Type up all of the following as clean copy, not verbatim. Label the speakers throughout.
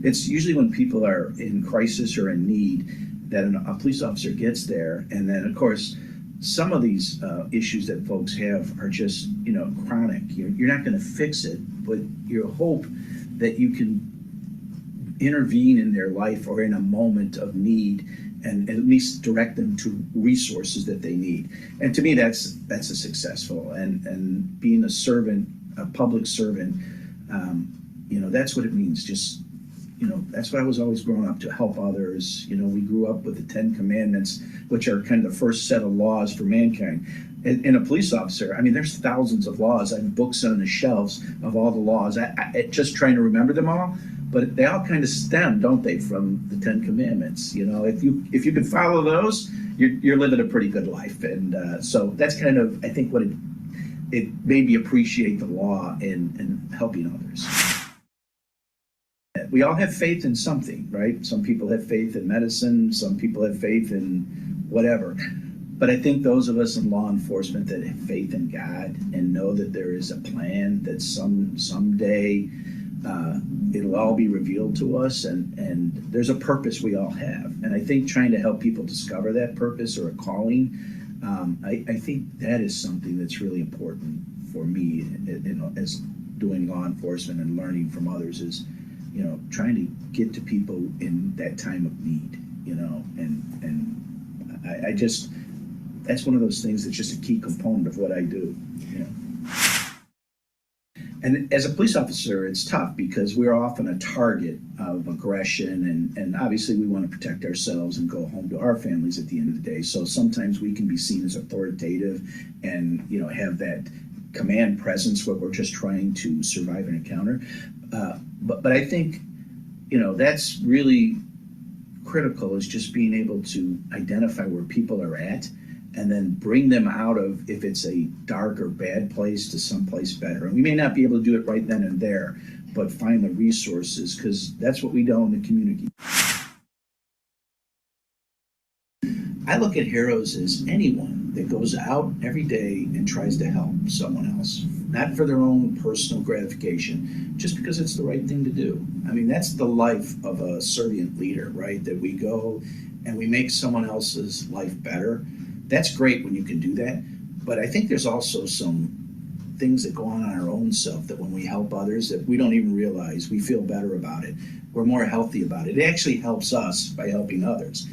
Speaker 1: It's usually when people are in crisis or in need that a police officer gets there, and then of course some of these issues that folks have are just chronic. You're not going to fix it, but you hope that you can intervene in their life or in a moment of need and at least direct them to resources that they need. And to me, that's a successful, and being a servant, a public servant, that's what it means. Just, that's what I was always growing up, to help others. We grew up with the 10 Commandments, which are kind of the first set of laws for mankind. And a police officer, I mean, there's thousands of laws. I have books on the shelves of all the laws. I just trying to remember them all, but they all kind of stem, don't they, from the 10 Commandments? If you can follow those, you're living a pretty good life. And so that's kind of, I think, what it made me appreciate the law and helping others. We all have faith in something, right? Some people have faith in medicine, some people have faith in whatever. But I think those of us in law enforcement that have faith in God and know that there is a plan, that someday it'll all be revealed to us, and there's a purpose we all have. And I think trying to help people discover that purpose or a calling, I think that is something that's really important for me as doing law enforcement and learning from others, is trying to get to people in that time of need, and I just, that's one of those things that's just a key component of what I do. And as a police officer, it's tough because we're often a target of aggression, and obviously we want to protect ourselves and go home to our families at the end of the day. So sometimes we can be seen as authoritative and have that command presence where we're just trying to survive an encounter. But I think that's really critical, is just being able to identify where people are at and then bring them out of, if it's a dark or bad place, to someplace better. And we may not be able to do it right then and there, but find the resources, because that's what we do in the community. I look at heroes as anyone that goes out every day and tries to help someone else, not for their own personal gratification, just because it's the right thing to do. I mean, that's the life of a servant leader, right? That we go and we make someone else's life better. That's great when you can do that, but I think there's also some things that go on in our own self that when we help others that we don't even realize, we feel better about it. We're more healthy about it. It actually helps us by helping others.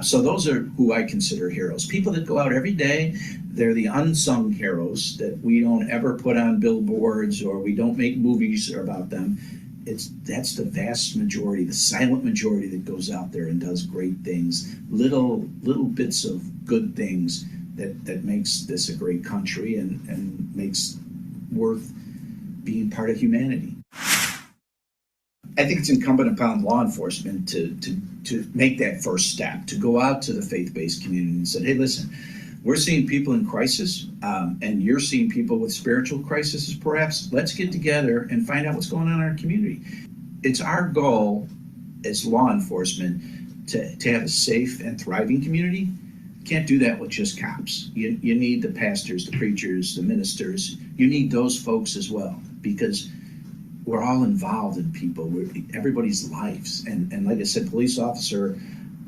Speaker 1: So those are who I consider heroes. People that go out every day. They're the unsung heroes that we don't ever put on billboards, or we don't make movies about them. That's the vast majority, the silent majority, that goes out there and does great things, little bits of good things that makes this a great country and makes worth being part of humanity. I think it's incumbent upon law enforcement to make that first step, to go out to the faith-based community and say, hey, listen, we're seeing people in crisis, and you're seeing people with spiritual crises perhaps. Let's get together and find out what's going on in our community. It's our goal as law enforcement to have a safe and thriving community. You can't do that with just cops. You need the pastors, the preachers, the ministers. You need those folks as well, because we're all involved in people, everybody's lives. And like I said, police officer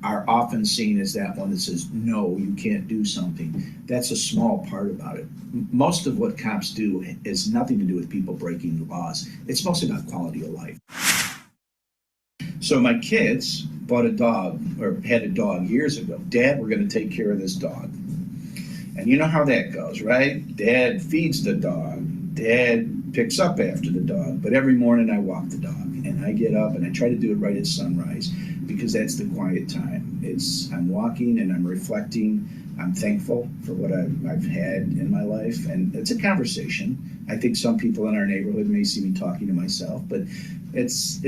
Speaker 1: are often seen as that one that says, no, you can't do something. That's a small part about it. Most of what cops do has nothing to do with people breaking the laws. It's mostly about quality of life. So my kids bought a dog, or had a dog years ago. Dad, we're going to take care of this dog. And you know how that goes, right? Dad feeds the dog. Dad picks up after the dog. But every morning I walk the dog, and I get up and I try to do it right at sunrise, because that's the quiet time. I'm walking and I'm reflecting. I'm thankful for what I've had in my life, and it's a conversation. I think some people in our neighborhood may see me talking to myself, but it's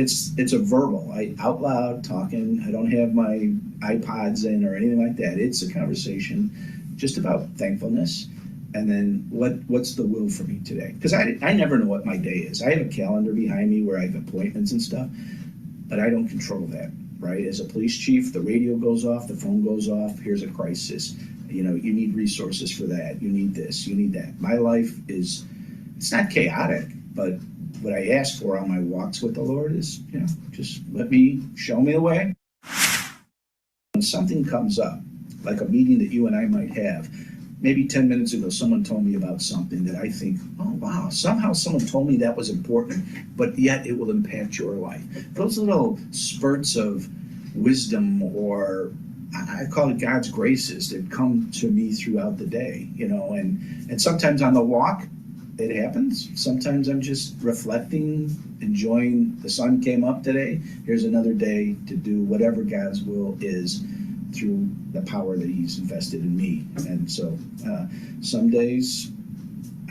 Speaker 1: a verbal, out loud talking. I don't have my iPods in or anything like that. It's a conversation just about thankfulness, and then what's the will for me today? Because I never know what my day is. I have a calendar behind me where I have appointments and stuff, but I don't control that. Right? As a police chief, the radio goes off, the phone goes off, here's a crisis. You need resources for that. You need this, you need that. My life it's not chaotic, but what I ask for on my walks with the Lord is, just show me the way. When something comes up, like a meeting that you and I might have, maybe 10 minutes ago, someone told me about something that I think, oh, wow, somehow someone told me that was important, but yet it will impact your life. Those little spurts of wisdom, or I call it God's graces, that come to me throughout the day, and sometimes on the walk, it happens. Sometimes I'm just reflecting, enjoying the sun came up today. Here's another day to do whatever God's will is through the power that he's invested in me. And so some days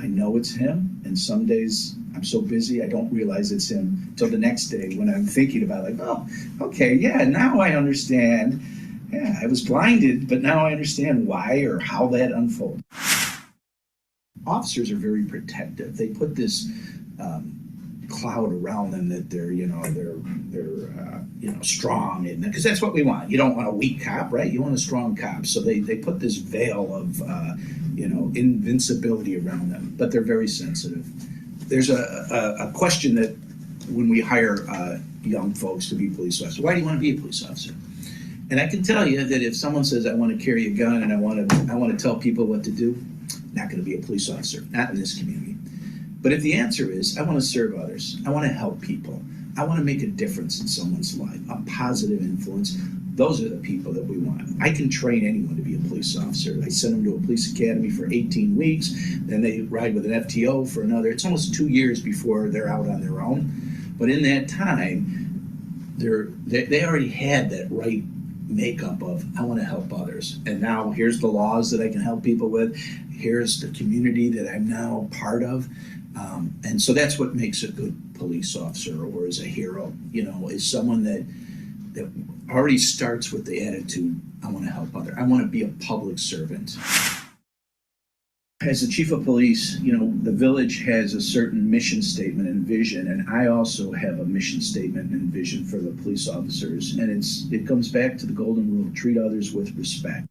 Speaker 1: I know it's him, and some days I'm so busy I don't realize it's him till the next day when I'm thinking about it, like, oh, okay, yeah, now I understand. Yeah, I was blinded, but now I understand why or how that unfolded. Officers are very protective. They put this cloud around them that they're strong, because that's what we want. You don't want a weak cop, right? You want a strong cop. So they put this veil of invincibility around them, but they're very sensitive. There's a question that when we hire young folks to be police officers, why do you want to be a police officer? And I can tell you that if someone says, I want to carry a gun and I want to tell people what to do, not going to be a police officer, not in this community. But if the answer is, I want to serve others, I want to help people, I want to make a difference in someone's life, a positive influence, those are the people that we want. I can train anyone to be a police officer. I send them to a police academy for 18 weeks, then they ride with an FTO for another. It's almost 2 years before they're out on their own. But in that time, they already had that right makeup of, I want to help others. And now here's the laws that I can help people with. Here's the community that I'm now part of. And so that's what makes a good police officer, or is a hero, is someone that already starts with the attitude, I want to help others. I want to be a public servant. As the chief of police, the village has a certain mission statement and vision, and I also have a mission statement and vision for the police officers. And it comes back to the golden rule: treat others with respect.